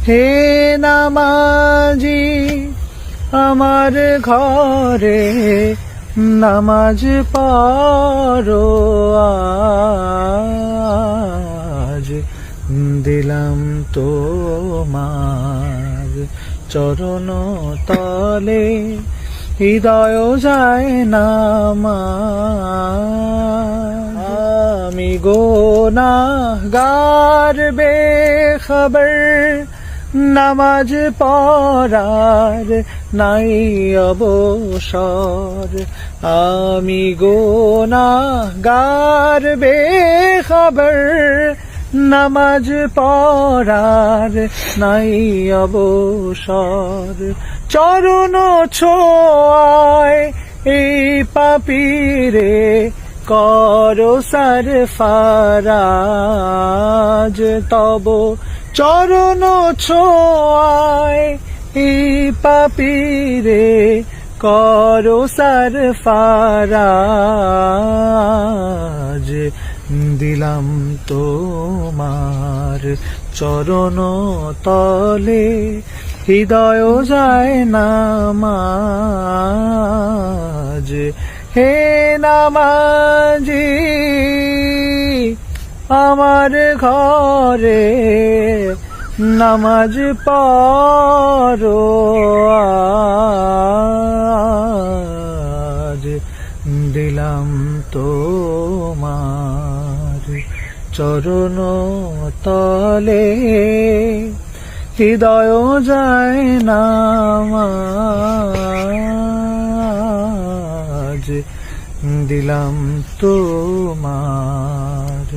হে নামাজি আমার ঘরে নামাজ পড়ো আজ, দিলাম তোমার চরণ তলে হৃদয় যায় নামাজ। আমি গুনাহগার বেখবর, নামাজ পড়ার নাই অবসর। আমি গুনাহগার বেখবর, নামাজ পড়ার নাই অবসর। চরণ ছোঁয়ায় এই পাপীরে করো সরফরাজ, তব চরণ ছোঁয়ায় এই পাপীরে করো সরফরাজ। দিলাম তোমার চরণ তলে হৃদয় যায় নামাজ। হে নামাজি আমার ঘরে নামাজ পড়ো আজ, দিলাম তোমার চরণ তলে হৃদয় যায় নামাজ। দিলাম তোমার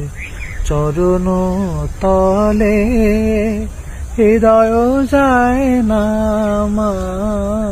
চরণ তলে হৃদয় যায় নামাজ।